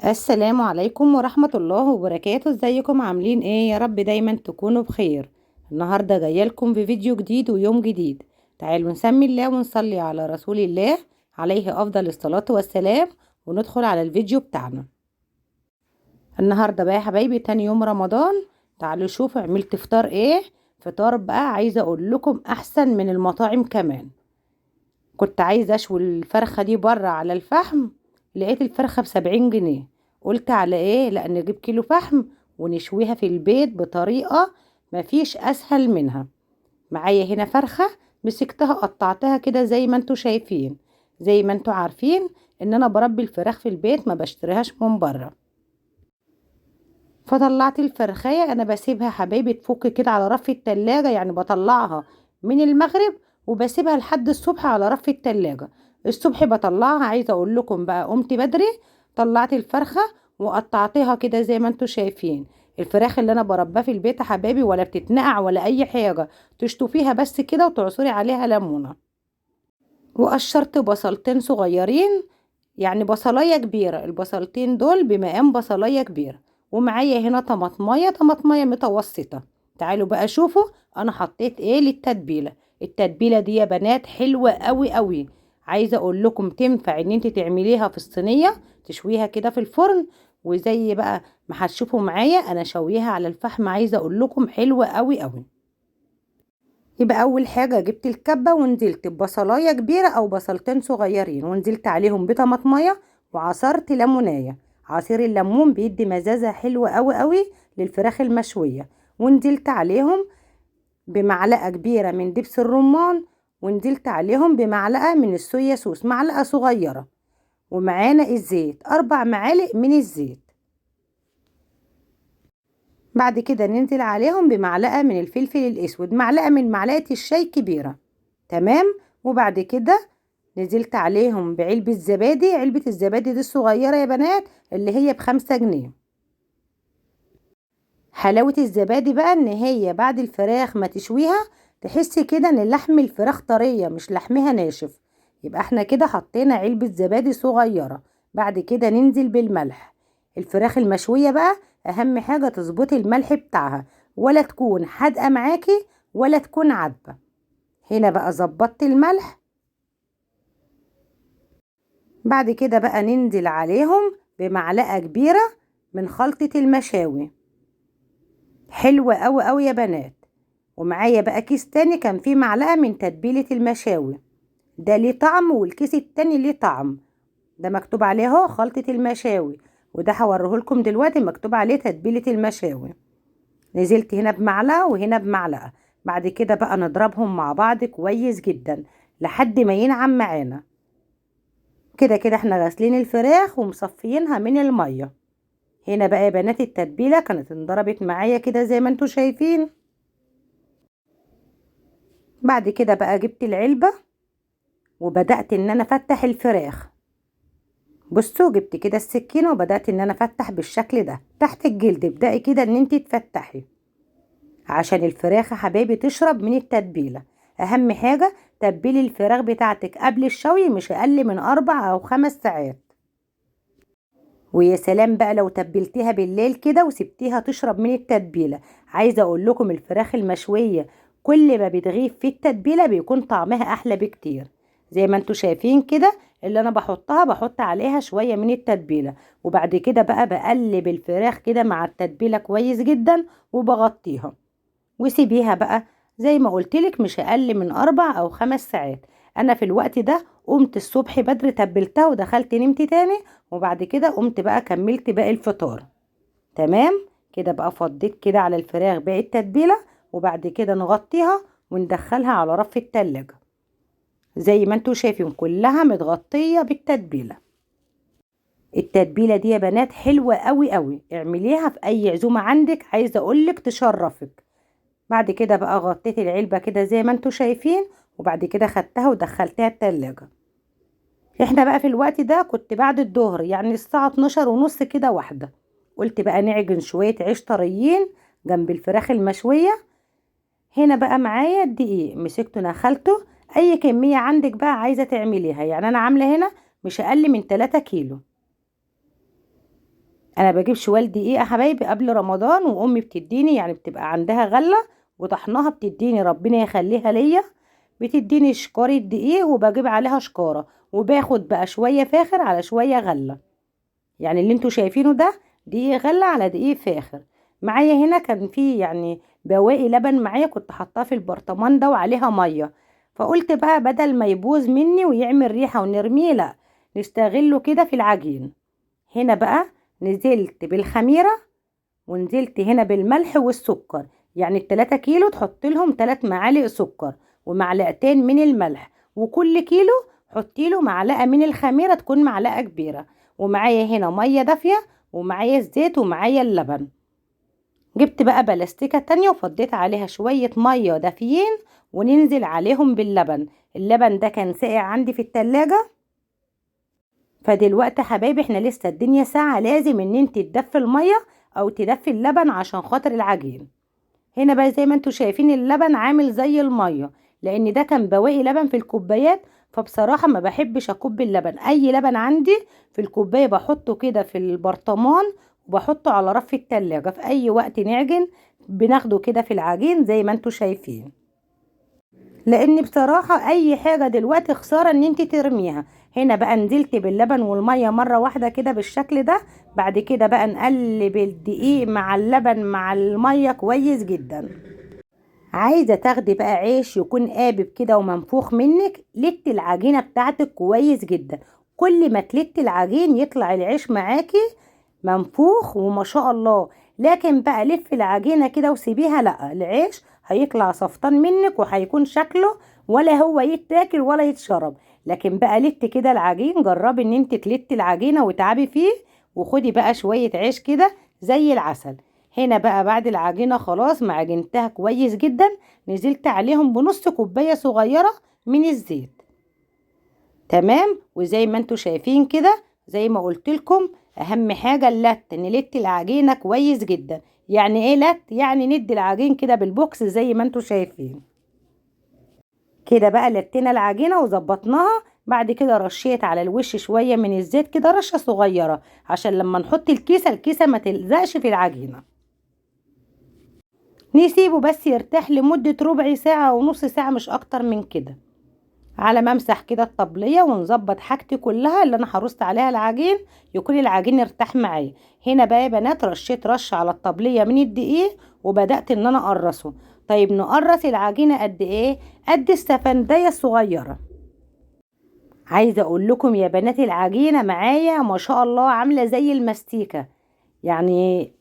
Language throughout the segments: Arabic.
السلام عليكم ورحمة الله وبركاته. ازيكم عاملين ايه؟ يا رب دايما تكونوا بخير. النهاردة جاية لكم بفيديو جديد ويوم جديد. تعالوا نسمي الله ونصلي على رسول الله عليه أفضل الصلاة والسلام، وندخل على الفيديو بتاعنا. النهاردة بقى يا حبايبي تاني يوم رمضان. تعالوا شوفوا عملت فطار ايه. فطار بقى عايزة اقول لكم احسن من المطاعم كمان. كنت عايزة اشوي الفرخة دي بره على الفحم، لقيت الفرخة ب70 جنيه. قلت على ايه، لا نجيب كيلو فحم ونشويها في البيت بطريقة مفيش اسهل منها. معايا هنا فرخة، مسكتها قطعتها كده زي ما انتوا شايفين. زي ما انتوا عارفين ان انا بربي الفراخ في البيت، ما بشتريهاش من بره. فطلعت الفرخية، انا بسيبها حبايبي تفك كده على رف التلاجة، يعني بطلعها من المغرب وبسيبها لحد الصبح على رف التلاجة. الصبح بطلعها. عايزة اقول لكم بقى قمت بدري، طلعت الفرخة وقطعتها كده زي ما انتوا شايفين. الفراخ اللي انا بربها في البيت يا حبايبي ولا بتتنقع ولا اي حاجة، تشطفيها بس كده وتعصري عليها ليمونة. وقشرت بصلتين صغيرين، يعني بصلايه كبيره، البصلتين دول بمقام بصلايه كبيره. ومعايا هنا طماطمايه متوسطه. تعالوا بقى شوفوا انا حطيت ايه للتتبيله. التتبيله دي يا بنات حلوه قوي قوي. عايزه اقول لكم تنفع ان انت تعمليها في الصينيه، تشويها كده في الفرن، وزي بقى ما هتشوفوا معايا انا شويها على الفحم. عايزه اقول لكم حلوه قوي قوي. يبقى اول حاجه جبت الكبه ونزلت ببصلايه كبيره او بصلتين صغيرين، ونزلت عليهم بطماطميه وعصرت ليمونايه. عصير الليمون بيدي مزازه حلوه قوي قوي للفراخ المشويه. ونزلت عليهم بمعلقه كبيره من دبس الرمان، ونزلت عليهم بمعلقه من الصويا صوص، معلقه صغيره. ومعانا الزيت 4 معالق من الزيت. بعد كده ننزل عليهم بمعلقة من الفلفل الأسود، معلقة من معلقة الشاي كبيرة. تمام. وبعد كده نزلت عليهم بعلبة زبادي. علبة الزبادي دي الصغيرة يا بنات اللي هي ب5 جنيه. حلاوة الزبادي بقى ان هي بعد الفراخ ما تشويها تحسي كده ان لحم الفراخ طرية مش لحمها ناشف. يبقى احنا كده حطينا علبة زبادي صغيرة. بعد كده ننزل بالملح. الفراخ المشوية بقى اهم حاجة تظبطي الملح بتاعها، ولا تكون حادقة معاكي ولا تكون عذبة. هنا بقى ظبطت الملح. بعد كده بقى ننزل عليهم بمعلقة كبيرة من خلطة المشاوي. حلوة قوي قوي يا بنات. ومعايا بقى كيس تاني كان فيه معلقة من تتبيلة المشاوي. ده ليه طعم والكيس التاني ليه طعم. ده مكتوب عليه اهو خلطة المشاوي، وده هوريهولكم دلوقتي مكتوب عليه تتبيلة المشاوي. نزلت هنا بمعلقة وهنا بمعلقة. بعد كده بقى نضربهم مع بعض كويس جدا لحد ما ينعم معانا. كده كده احنا غاسلين الفراخ ومصفيينها من المية. هنا بقى يا بنات التتبيلة كانت انضربت معايا كده زي ما انتوا شايفين. بعد كده بقى جبت العلبة وبدأت ان انا افتح الفراخ. بصوا جبت كده السكينة وبدأت ان انا افتح بالشكل ده تحت الجلد. ابدأي كده ان انت تفتحي عشان الفراخ يا حبايبي تشرب من التتبيلة. اهم حاجة تبلي الفراخ بتاعتك قبل الشوي مش اقل من 4 او 5 ساعات. ويا سلام بقى لو تبلتيها بالليل كده وسبتيها تشرب من التتبيلة. عايزة اقول لكم الفراخ المشوية كل ما بتغيب في التتبيلة بيكون طعمها احلى بكتير. زي ما انتوا شايفين كده اللي انا بحطها بحط عليها شوية من التتبيلة. وبعد كده بقى بقلب الفراخ كده مع التتبيلة كويس جدا وبغطيها وسيبيها بقى زي ما قلتلك مش اقل من 4 او 5 ساعات. انا في الوقت ده قمت الصبح بدري تبلتها ودخلت نمت تاني. وبعد كده قمت بقى كملت باقي الفطار. تمام. كده بقى فضيت كده على الفراخ باقي التتبيلة. وبعد كده نغطيها وندخلها على رف التلاجة. زي ما انتوا شايفين كلها متغطية بالتتبيلة. التتبيلة دي يا بنات حلوة قوي قوي، اعمليها في اي عزومة عندك عايزة اقولك تشرفك. بعد كده بقى غطيت العلبة كده زي ما انتوا شايفين. وبعد كده خدتها ودخلتها التلاجة. احنا بقى في الوقت ده كنت بعد الظهر، يعني الساعة 12 ونص كده واحدة. قلت بقى نعجن شوية عيش طريين جنب الفراخ المشوية. هنا بقى معايا الدقيق مسكته نخلته. اي كمية عندك بقى عايزة تعمليها، يعني انا عاملة هنا مش اقل من 3 كيلو. انا بجيب شوال دقيق يا حبايبي قبل رمضان، وامي بتديني يعني بتبقى عندها غله وطحناها بتديني، ربنا يخليها ليا، بتديني شكارة دقيق وبجيب عليها شكارة، وباخد بقى شويه فاخر على شويه غله. يعني اللي انتوا شايفينه ده دقيق غله على دقيق فاخر. معايا هنا كان في يعني بواقي لبن معايا، كنت حاطاه في البرطمان ده وعليها ميه، فقلت بقى بدل ما يبوظ مني ويعمل ريحه ونرميه، لا نستغله كده في العجين. هنا بقى نزلت بالخميرة، ونزلت هنا بالملح والسكر. يعني ال3 كيلو تحط لهم 3 معالق سكر ومعلقتين من الملح، وكل كيلو حطي له معلقة من الخميرة تكون معلقة كبيرة. ومعايا هنا مية دافية، ومعايا الزيت، ومعايا اللبن. جبت بقى بلاستيكة تانية وفضيت عليها شوية مية دافيين، وننزل عليهم باللبن. اللبن ده كان ساقع عندي في التلاجة. فدلوقتي حبايبي احنا لسه الدنيا ساعة، لازم ان انت تدفي المية او تدفي اللبن عشان خاطر العجين. هنا بقى زي ما انتوا شايفين اللبن عامل زي المية، لان ده كان بواقي لبن في الكوبايات. فبصراحة ما بحبش اكب اللبن، اي لبن عندي في الكوباية بحطه كده في البرطمان، وبحطه على رف التلاجة، في اي وقت نعجن بناخده كده في العجين زي ما انتوا شايفين. لان بصراحة اي حاجة دلوقتي خسارة ان انت ترميها. هنا بقى نزلت باللبن والمية مرة واحدة كده بالشكل ده. بعد كده بقى نقلب الدقيق مع اللبن مع المية كويس جدا. عايزة تاخدي بقى عيش يكون قابب كده ومنفوخ منك، لت العجينة بتاعتك كويس جدا. كل ما تلت العجين يطلع العيش معاكي منفوخ وما شاء الله. لكن بقى لف العجينة كده وسيبيها، لا العيش هيطلع صفطان منك وهيكون شكله ولا هو يتاكل ولا يتشرب. لكن بقى لت كده العجين، جربي ان انت تلتي العجينة وتعبي فيه، وخدي بقى شوية عيش كده زي العسل. هنا بقى بعد العجينة خلاص ما عجنتها كويس جدا، نزلت عليهم بنص كوباية صغيرة من الزيت. تمام. وزي ما انتوا شايفين كده، زي ما قلت لكم، اهم حاجة اللت، نلت العجينة كويس جدا. يعني ايه لت؟ يعني ندي العجين كده بالبوكس زي ما انتوا شايفين كده. بقى لتنا العجينة وظبطناها. بعد كده رشيت على الوش شوية من الزيت كده، رشة صغيرة، عشان لما نحط الكيسة ما تلزقش في العجينة. نسيبه بس يرتاح لمدة ربع ساعة أو نص ساعة، مش أكتر من كده، على ما امسح كده الطبلية ونظبط حاجتي كلها اللي أنا هرصت عليها العجين، يكون العجين ارتاح معايا. هنا بقى يا بنات رشيت رش على الطبلية من الدقيق، وبدأت إن أنا أقرصه. طيب نقرص العجينة قد إيه؟ قد السفندية الصغيرة. عايزة أقول لكم يا بنات العجينة معايا ما شاء الله عاملة زي المستيكة، يعني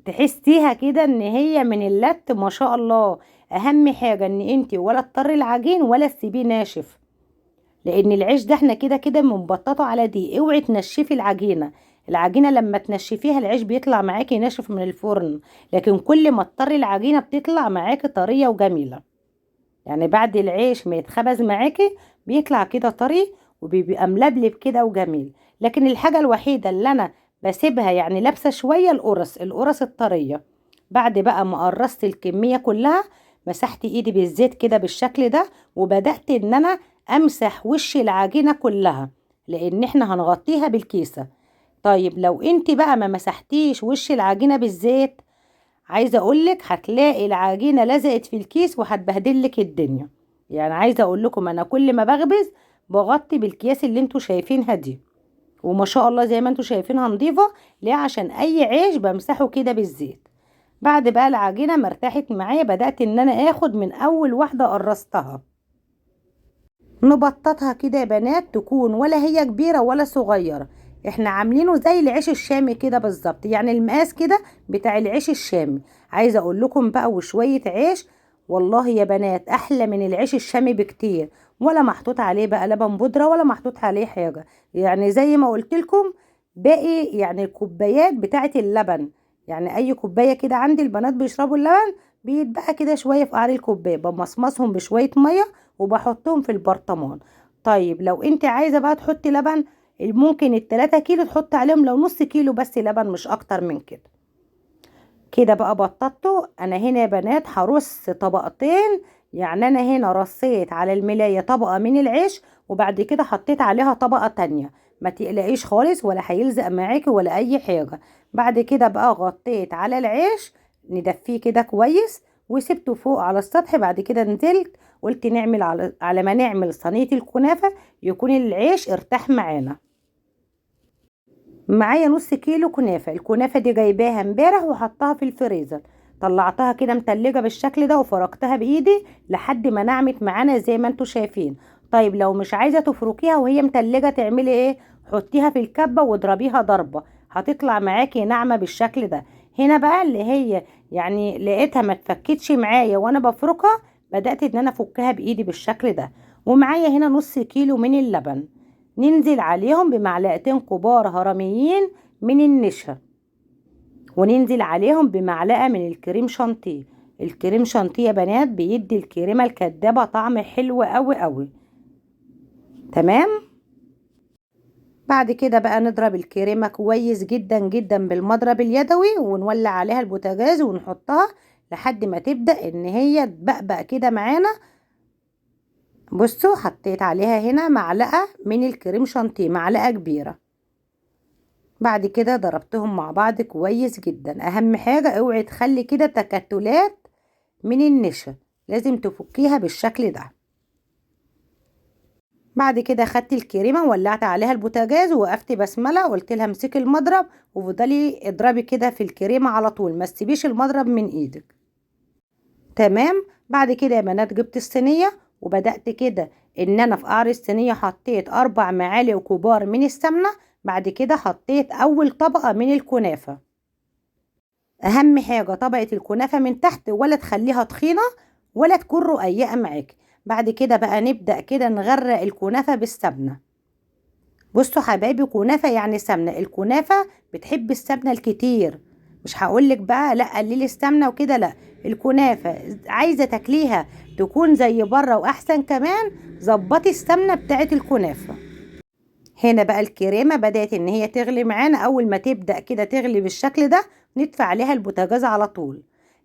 تحسيها كده ان هي من اللت ما شاء الله. اهم حاجة ان انتي ولا تطري العجين ولا تسيبيه ناشف، لان العيش ده احنا كده كده بنبططه على دي. اوعي تنشفي العجينة. العجينة لما تنشفيها العيش بيطلع معاكي ناشف من الفرن، لكن كل ما تطري العجينة بتطلع معاكي طرية وجميلة. يعني بعد العيش ما يتخبز معاكي بيطلع كده طري وبيبقى ملبلب كده وجميل. لكن الحاجة الوحيدة اللي انا بسيبها يعني لابسة شوية القرص الطرية. بعد بقى ما قرصت الكمية كلها، مسحت ايدي بالزيت كده بالشكل ده، وبدأت ان انا امسح وش العجينة كلها، لان احنا هنغطيها بالكيسة. طيب لو انت بقى ما مسحتيش وش العجينة بالزيت، عايزه اقولك هتلاقي العجينه لزقت في الكيس وهتبهدلك الدنيا. يعني عايزه اقول لكم انا كل ما بخبز بغطي بالكياس اللي انتوا شايفينها دي، وما شاء الله زي ما انتوا شايفينها نظيفه. ليه؟ عشان اي عيش بمسحه كده بالزيت. بعد بقى العجينه ما ارتاحت معايا، بدات ان انا اخد من اول واحده قرصتها، نبططها كده يا بنات، تكون ولا هي كبيرة ولا صغيرة. احنا عاملينه زي العيش الشامي كده بالظبط، يعني المقاس كده بتاع العيش الشامي. عايزة اقول لكم بقى وشوية عيش والله يا بنات احلى من العيش الشامي بكتير، ولا محطوط عليه بقى لبن بودرة ولا محطوط عليه حاجة. يعني زي ما قلت لكم، باقي يعني الكوبايات بتاعة اللبن، يعني اي كوباية كده عندي البنات بيشربوا اللبن، بيتبقى كده شوية في قعر الكوباية بمصمصهم بشوية مية وبحطهم في البرطمان. طيب لو انت عايزة بقى تحطي لبن، ممكن ال3 كيلو تحط عليهم لو نص كيلو بس لبن، مش اكتر من كده. كده بقى بططته. انا هنا يا بنات هرص طبقتين، يعني انا هنا رصيت على الملاية طبقة من العيش، وبعد كده حطيت عليها طبقة تانية. ما تقلقيش خالص، ولا هيلزق معاكي ولا اي حاجه. بعد كده بقى غطيت على العيش ندفيه كده كويس وسبته فوق على السطح. بعد كده نزلت قلت نعمل على ما نعمل صينيه الكنافه يكون العيش ارتاح معانا. معايا نص كيلو كنافة. الكنافة دي جايباها امبارح وحطها في الفريزر. طلعتها كده متلجة بالشكل ده وفركتها بايدي لحد ما نعمت معانا زي ما انتوا شايفين. طيب لو مش عايزة تفركيها وهي متلجة تعملي ايه؟ حطيها في الكبة واضربيها ضربة، هتطلع معاكي ناعمة بالشكل ده. هنا بقى اللي هي يعني لقيتها ما تفكتش معايا وانا بفركها، بدأت ان انا افكها بايدي بالشكل ده. ومعايا هنا نص كيلو من اللبن، ننزل عليهم بمعلقتين كبار هرميين من النشا، وننزل عليهم بمعلقة من الكريم شانتيه. الكريم شانتيه يا بنات بيدي الكريمة الكدابة طعم حلو قوي قوي. تمام. بعد كده بقى نضرب الكريمة كويس جدا جدا بالمضرب اليدوي، ونولع عليها البوتاجاز ونحطها لحد ما تبدأ ان هي تبقبق كده معانا. بصوا حطيت عليها هنا معلقة من الكريم شانتيه، معلقة كبيرة. بعد كده ضربتهم مع بعض كويس جدا. اهم حاجة اوعي تخلي كده تكتلات من النشا، لازم تفكيها بالشكل ده. بعد كده خدت الكريمة ولعت عليها البوتاجاز ووقفت بسملة، قلت لها امسكي المضرب وفضلي اضربي كده في الكريمة على طول، ما تسيبيش المضرب من ايدك. تمام. بعد كده يا بنات جبت الصينية وبدأت كده ان انا في قعر الصينية حطيت 4 معالق كبار من السمنة. بعد كده حطيت اول طبقة من الكنافة. اهم حاجة طبقة الكنافة من تحت ولا تخليها تخينة ولا تكون رقيقة معاك. بعد كده بقى نبدأ كده نغرق الكنافة بالسمنة. بصوا حبايبي، كنافة يعني سمنة. الكنافة بتحب السمنة الكتير، مش هقولك بقى لا قللي السمنة وكده، لا. الكنافة عايزة تاكليها تكون زي بره واحسن كمان، ظبطي السمنة بتاعت الكنافة. هنا بقى الكريمة بدأت ان هي تغلي معانا. اول ما تبدأ كده تغلي بالشكل ده ندفع عليها البوتاجاز على طول.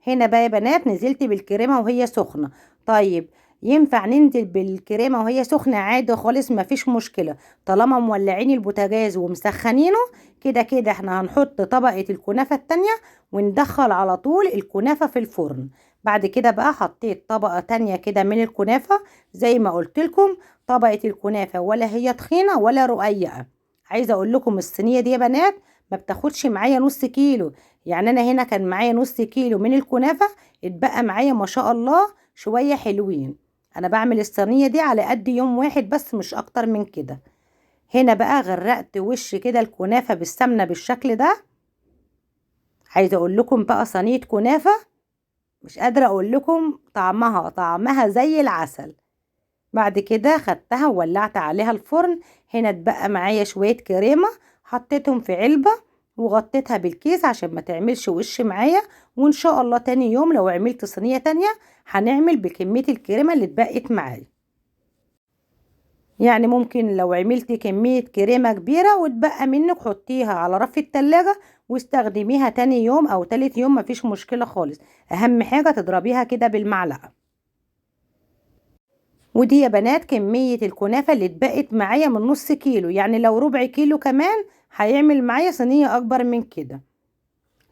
هنا بقى يا بنات نزلت بالكريمة وهي سخنة. طيب ينفع ننزل بالكريمة وهي سخنة عادي خالص، مفيش مشكلة طالما مولعين البوتاجاز ومسخنينه. كده كده احنا هنحط طبقة الكنافة التانية وندخل على طول الكنافة في الفرن. بعد كده بقى حطيت طبقة تانية كده من الكنافة زي ما قلت لكم. طبقة الكنافة ولا هي تخينة ولا رقيقة. عايزة اقول لكم الصينية دي يا بنات ما بتاخدش معايا نص كيلو. يعني انا هنا كان معايا نص كيلو من الكنافة، اتبقى معايا ما شاء الله شوية حلوين. انا بعمل الصينية دي على قد يوم واحد بس، مش اكتر من كده. هنا بقى غرقت وش كده الكنافة بالسمنة بالشكل ده. عايزة اقول لكم بقى صينية كنافة مش قادرة اقول لكم طعمها زي العسل. بعد كده خدتها وولعت عليها الفرن. هنا اتبقى معايا شوية كريمة، حطيتهم في علبة وغطيتها بالكيس عشان ما تعملش وش معايا. وان شاء الله تاني يوم لو عملت صينية تانية هنعمل بكمية الكريمة اللي اتبقت معايا. يعني ممكن لو عملت كمية كريمة كبيرة واتبقى منك حطيها على رف التلاجة واستخدميها تاني يوم او تالت يوم، مفيش مشكلة خالص. اهم حاجة تضربيها كده بالمعلقة. ودي يا بنات كمية الكنافة اللي اتبقت معايا من نص كيلو. يعني لو ربع كيلو كمان هيعمل معايا صينية اكبر من كده.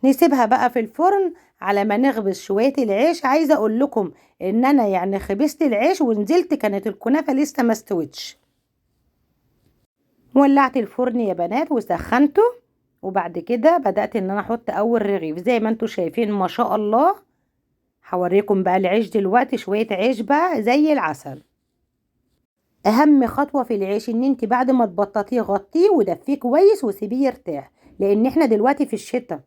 نسيبها بقى في الفرن على ما نخبز شوية العيش. عايزة اقول لكم ان انا يعني خبزت العيش ونزلت كانت الكنافة لسه ما استوتش. ولعت الفرن يا بنات وسخنته. وبعد كده بدأت ان انا احط اول رغيف زي ما انتوا شايفين ما شاء الله. هوريكم بقى العيش دلوقتي، شوية عيش بقى زي العسل. اهم خطوة في العيش ان انت بعد ما تبططيه غطيه ودفيه كويس وسيبيه يرتاح، لان احنا دلوقتي في الشتاء.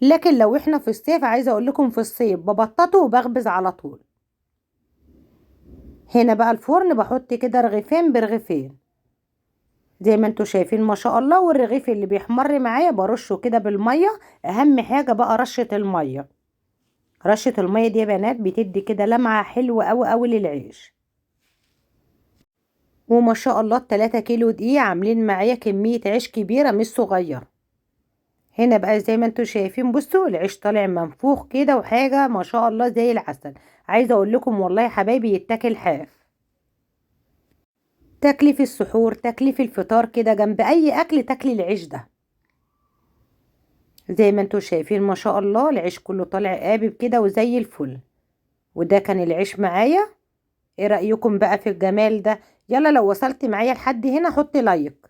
لكن لو احنا في الصيف عايزة اقول لكم في الصيف ببططه وبخبز على طول. هنا بقى الفرن بحط كده رغيفين برغيفين زي ما انتوا شايفين ما شاء الله. والرغيف اللي بيحمر معايا برشه كده بالمية. اهم حاجة بقى رشة المية. رشة المية دي يا بنات بتدي كده لمعة حلوة قوي قوي للعيش. وما شاء الله 3 كيلو دقيق عاملين معايا كمية عيش كبيرة مش صغيرة. هنا بقى زي ما انتوا شايفين بصوا العيش طالع منفوخ كده وحاجة ما شاء الله زي العسل. عايزة اقول لكم والله يا حبايبي يتاكل حاف. تاكلي في السحور، تاكلي في الفطار كده، جنب اي اكل تاكلي العيش ده. زي ما انتوا شايفين ما شاء الله العيش كله طالع قابب كده وزي الفل. وده كان العيش معايا. ايه رأيكم بقى في الجمال ده؟ يلا لو وصلت معايا لحد هنا حطي لايك.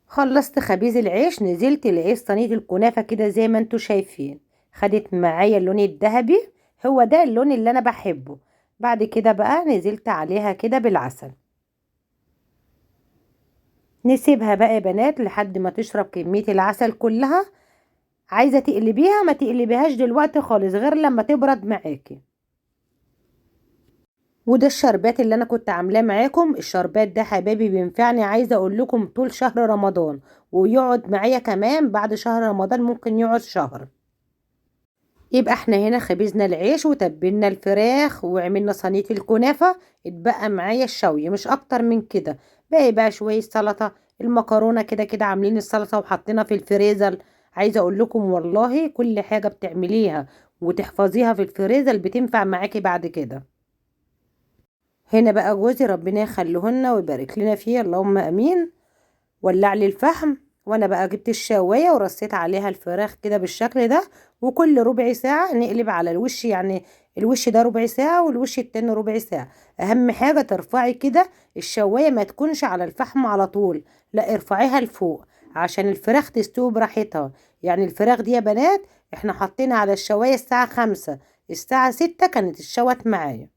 خلصت خبيز العيش، نزلت لقيت صينية الكنافة كده زي ما انتوا شايفين. خدت معايا اللون الذهبي، هو ده اللون اللي انا بحبه. بعد كده بقى نزلت عليها كده بالعسل. نسيبها بقى يا بنات لحد ما تشرب كمية العسل كلها. عايزة تقلبيها ما تقلبيهاش دلوقتي خالص غير لما تبرد معاكي. وده الشربات اللي انا كنت عاملاه معاكم. الشربات ده حبايبي بينفعني، عايزه اقول لكم طول شهر رمضان، ويقعد معايا كمان بعد شهر رمضان، ممكن يقعد شهر. يبقى احنا هنا خبزنا العيش وتبلنا الفراخ وعملنا صينيه الكنافه. اتبقى معايا الشوي مش اكتر من كده. باقي بقى شويه سلطه. المكرونه كده كده عاملين السلطه وحاطينها في الفريزر. عايزه اقول لكم والله كل حاجه بتعمليها وتحفظيها في الفريزر بتنفع معاكي بعد كده. هنا بقى جوزي ربنا يخليهن ويبارك لنا فيه اللهم امين. ولع لي الفحم، وانا بقى جبت الشوايه ورصيت عليها الفراخ كده بالشكل ده. وكل ربع ساعه نقلب على الوش، يعني الوش ده ربع ساعه والوش التاني ربع ساعه. اهم حاجه ترفعي كده الشوايه، ما تكونش على الفحم على طول، لا ارفعيها لفوق عشان الفراخ تستوي براحتها. يعني الفراخ دي يا بنات احنا حاطينها على الشوايه الساعه 5، الساعه 6 كانت الشوت معايا.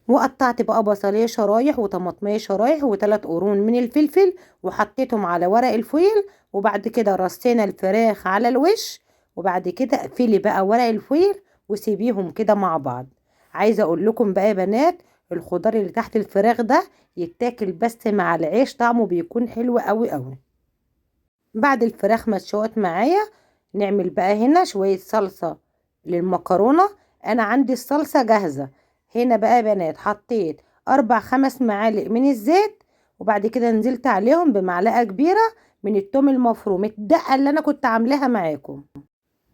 وقطعت بقى بصليه شرايح وطماطميه شرايح وثلاث قرون من الفلفل، وحطيتهم على ورق الفويل. وبعد كده رصينا الفراخ على الوش، وبعد كده اقفلي بقى ورق الفويل وسيبيهم كده مع بعض. عايزه اقول لكم بقى يا بنات الخضار اللي تحت الفراخ ده يتاكل بس مع العيش، طعمه بيكون حلو قوي قوي. بعد الفراخ ما اتشوت معايا نعمل بقى هنا شويه صلصه للمكرونه. انا عندي الصلصه جاهزه. هنا بقى يا بنات حطيت 4 5 معالق من الزيت، وبعد كده نزلت عليهم بمعلقه كبيره من التوم المفروم، الدقه اللي انا كنت عاملاها معاكم.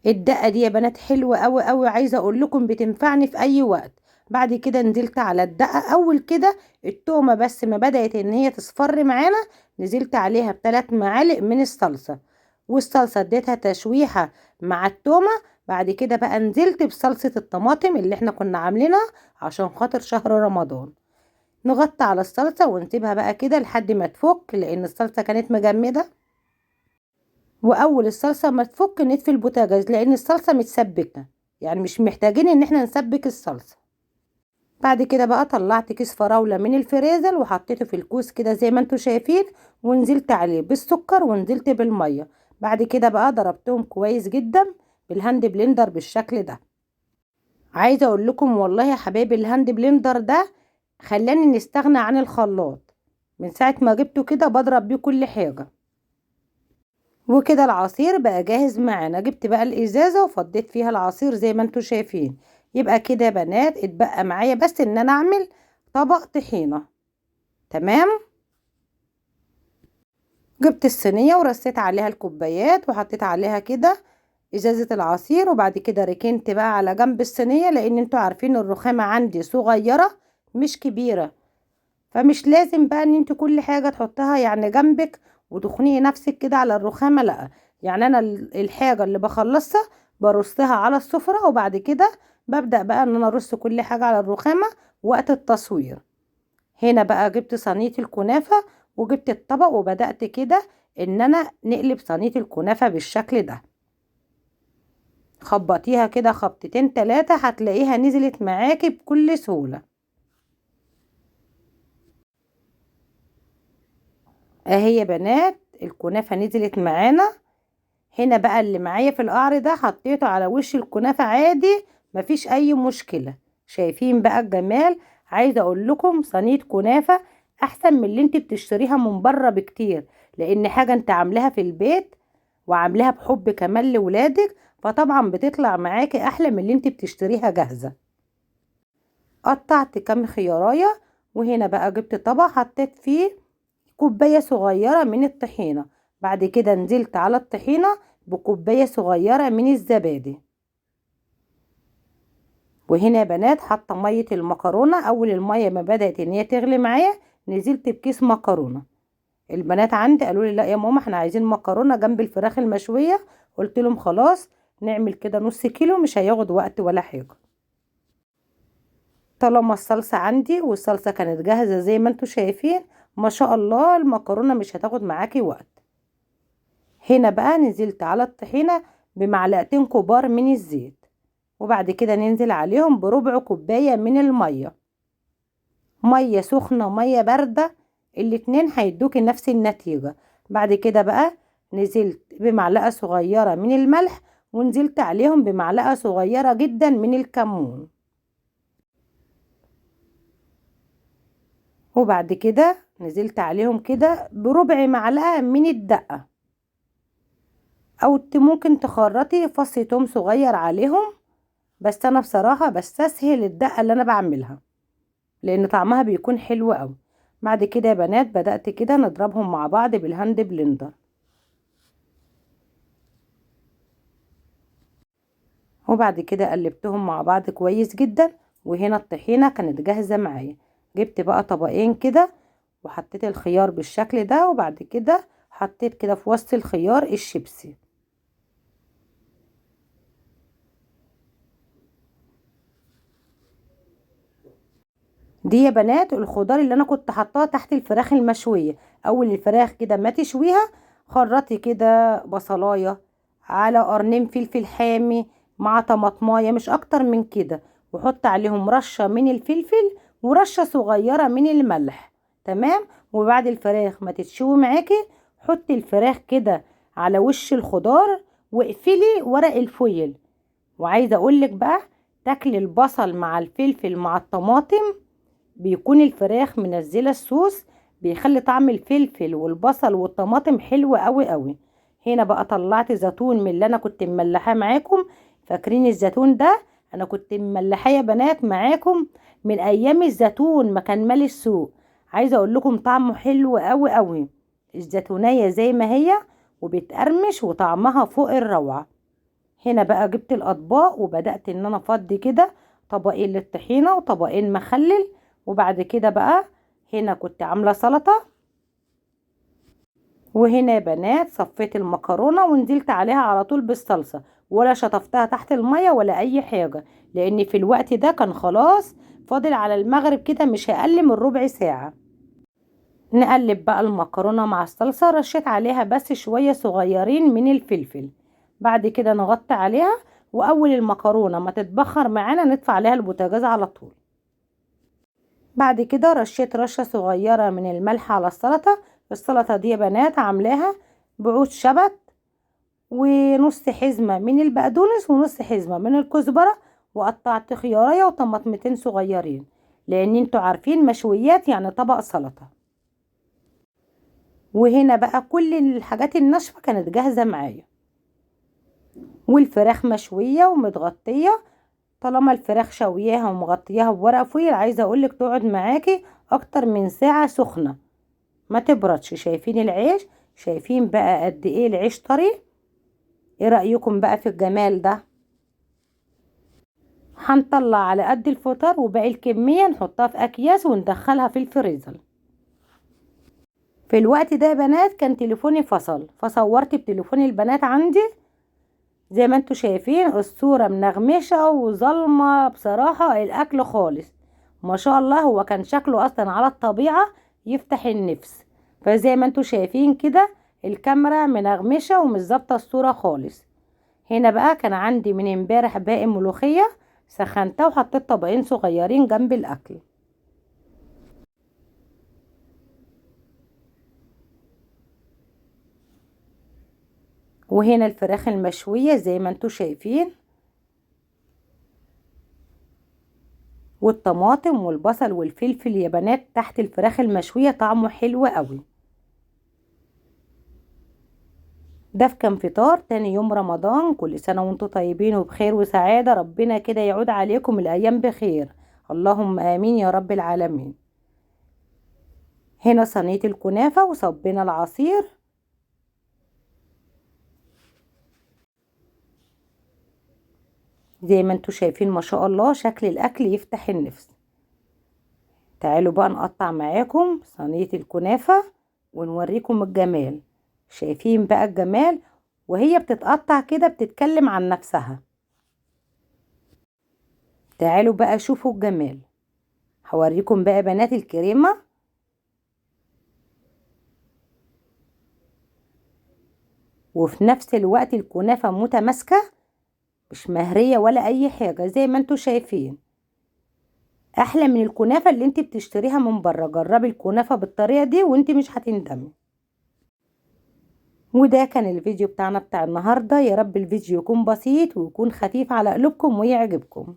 الدقه دي يا بنات حلوه قوي قوي، عايزه اقول لكم بتنفعني في اي وقت. بعد كده نزلت على الدقه اول كده التومه بس ما بدات ان هي تصفر معانا، نزلت عليها ب3 معالق من الصلصه. والصلصه اديتها تشويحه مع التومه. بعد كده بقى نزلت بصلصه الطماطم اللي احنا كنا عاملينها عشان خاطر شهر رمضان. نغطي على الصلصه ونسيبها بقى كده لحد ما تفك، لان الصلصه كانت مجمده. واول الصلصه ما تفك نطفي البوتاجاز لان الصلصه متسبكه، يعني مش محتاجين ان احنا نسبك الصلصه. بعد كده بقى طلعت كيس فراوله من الفريزر وحطيته في الكوس كده زي ما انتوا شايفين، ونزلت عليه بالسكر ونزلت بالميه. بعد كده بقى ضربتهم كويس جدا بالهاند بلندر بالشكل ده. عايزه اقول لكم والله يا حبايبي الهاند بلندر ده خلاني نستغنى عن الخلاط. من ساعه ما جبته كده بضرب بيه كل حاجه. وكده العصير بقى جاهز معانا. جبت بقى الازازه وفضيت فيها العصير زي ما انتوا شايفين. يبقى كده يا بنات اتبقى معايا بس ان انا اعمل طبق طحينه. تمام. جبت الصينيه ورصيت عليها الكوبايات وحطيت عليها كده ازازه العصير، وبعد كده ركنت بقى على جنب الصينيه لان انتوا عارفين الرخامه عندي صغيره مش كبيره. فمش لازم بقى ان انت كل حاجة تحطها يعني جنبك وتخنقي نفسك كده على الرخامة، لا. يعني انا الحاجة اللي بخلصها برصها على السفرة، وبعد كده ببدأ بقى ان انا ارص كل حاجة على الرخامة وقت التصوير. هنا بقى جبت صينية الكنافة وجبت الطبق، وبدأت كده ان انا نقلب صينية الكنافة بالشكل ده. خبطيها كده خبطتين 3 هتلاقيها نزلت معاكي بكل سهولة. اهي يا بنات الكنافة نزلت معانا. هنا بقى اللي معايا في القعر ده حطيته على وش الكنافة عادي، مفيش اي مشكلة. شايفين بقى الجمال؟ عايزة اقول لكم صينية كنافة احسن من اللي انت بتشتريها من بره بكتير، لان حاجة انت عاملاها في البيت وعاملاها بحب كمان لولادك، فطبعا بتطلع معاكي احلى من اللي انت بتشتريها جاهزة. قطعت كام خيارايه. وهنا بقى جبت طبق حطيت فيه كوباية صغيرة من الطحينة. بعد كده نزلت على الطحينة بكوباية صغيرة من الزبادي. وهنا يا بنات حاطة مية المكرونة. اول المية ما بدأت ان هي تغلي معايا نزلت بكيس مكرونة. البنات عندي قالوا لي لا يا ماما احنا عايزين مكرونة جنب الفراخ المشوية. قلت لهم خلاص نعمل كده نص كيلو، مش هياخد وقت ولا حاجة. طالما الصلصة عندي والصلصة كانت جاهزة زي ما انتوا شايفين، ما شاء الله المكرونة مش هتاخد معاكي وقت. هنا بقى نزلت على الطحينة بمعلقتين كبار من الزيت، وبعد كده ننزل عليهم بربع كوباية من المية. مية سخنة مية باردة، الاتنين هيدوكي نفس النتيجة. بعد كده بقى نزلت بمعلقة صغيرة من الملح، ونزلت عليهم بمعلقة صغيرة جدا من الكمون. وبعد كده نزلت عليهم كده بربع معلقة من الدقة، او ممكن تخرطي فص توم صغير عليهم، بس انا بصراحة بستسهل الدقة اللي انا بعملها لان طعمها بيكون حلو قوي. بعد كده يا بنات بدأت كده نضربهم مع بعض بالهاند بلندر، وبعد كده قلبتهم مع بعض كويس جدا. وهنا الطحينة كانت جاهزة معايا. جبت بقى طبقين كده وحطيت الخيار بالشكل ده، وبعد كده حطيت كده في وسط الخيار الشيبسي. دي يا بنات الخضار اللي انا كنت حطاها تحت الفراخ المشوية. اول الفراخ كده ما تشويها خرطي كده بصلاية على قرنين فلفل حامي مع طماطمايه مش اكتر من كده، وحط عليهم رشة من الفلفل ورشة صغيرة من الملح. تمام. وبعد الفراخ ما تتشوي معاكي حطي الفراخ كده على وش الخضار واقفلي ورق الفويل. وعايزة اقولك بقى تاكلي البصل مع الفلفل مع الطماطم، بيكون الفراخ منزله الصوص، بيخلي طعم الفلفل والبصل والطماطم حلو قوي قوي. هنا بقى طلعت زيتون من اللي انا كنت مملحاه معاكم. فاكرين الزيتون ده؟ انا كنت مملحاه يا بنات معاكم من ايام الزيتون ما كان مالي السوق. عايزه اقول لكم طعمه حلو قوي قوي. الزيتونيه زي ما هي وبتقرمش وطعمها فوق الروعه. هنا بقى جبت الاطباق وبدأت ان انا افضي كده طبقين للطحينة وطبقين مخلل. وبعد كده بقى هنا كنت عاملة سلطة. وهنا يا بنات صفيت المكرونة ونزلت عليها على طول بالصلصة، ولا شطفتها تحت المية ولا اي حاجة، لان في الوقت ده كان خلاص فاضل على المغرب كده مش هقل من ربع ساعة. نقلب بقى المكرونة مع الصلصة، رشيت عليها بس شوية صغيرين من الفلفل. بعد كده نغطي عليها، واول المكرونة ما تتبخر معانا نطفي عليها البوتاجاز على طول. بعد كده رشيت رشة صغيرة من الملح على السلطة. السلطة دي يا بنات عاملاها بعود شبت ونص حزمة من البقدونس ونص حزمة من الكزبرة، وقطعت خيارية وطماطمتين صغيرين، لان انتوا عارفين مشويات يعني طبق سلطة. وهنا بقى كل الحاجات الناشفة كانت جاهزة معايا، والفراخ مشوية ومتغطية. طالما الفراخ شوياها ومغطياها بورق فويل، عايزة اقولك تقعد معاكي اكتر من ساعة سخنة ما تبردش. شايفين العيش؟ شايفين بقى قد ايه العيش طري؟ ايه رأيكم بقى في الجمال ده؟ هنطلع على قد الفطار وباقي الكمية نحطها في اكياس وندخلها في الفريزر. في الوقت ده يا بنات كان تليفوني فصل، فصورت بتليفون البنات عندي. زي ما انتوا شايفين الصورة منغمشة وظلمة بصراحة الاكل خالص. ما شاء الله هو كان شكله اصلا على الطبيعة يفتح النفس. فزي ما انتوا شايفين كده الكاميرا منغمشة ومش ظابطة الصورة خالص. هنا بقى كان عندي من امبارح باقي ملوخية، سخنتها وحطيت طبقين صغيرين جنب الاكل. وهنا الفراخ المشوية زي ما انتوا شايفين، والطماطم والبصل والفلفل يا بنات تحت الفراخ المشوية طعمه حلو قوي. ده كان فطار تاني يوم رمضان. كل سنة وانتم طيبين وبخير وسعادة، ربنا كده يعود عليكم الأيام بخير، اللهم آمين يا رب العالمين. هنا صينية الكنافة وصبينا العصير. زي ما انتم شايفين ما شاء الله شكل الأكل يفتح النفس. تعالوا بقى نقطع معاكم صينية الكنافة ونوريكم الجمال. شايفين بقى الجمال وهي بتتقطع كده بتتكلم عن نفسها. تعالوا بقى شوفوا الجمال. هوريكم بقى بنات الكريمة وفي نفس الوقت الكنافة متماسكة مش مهرية ولا اي حاجة زي ما انتوا شايفين. احلى من الكنافة اللي انت بتشتريها من بره. جربي الكنافة بالطريقة دي وانت مش هتندمي. وده كان الفيديو بتاعنا بتاع النهاردة. يا رب الفيديو يكون بسيط ويكون خفيف على قلوبكم ويعجبكم.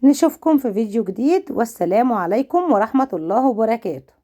نشوفكم في فيديو جديد والسلام عليكم ورحمة الله وبركاته.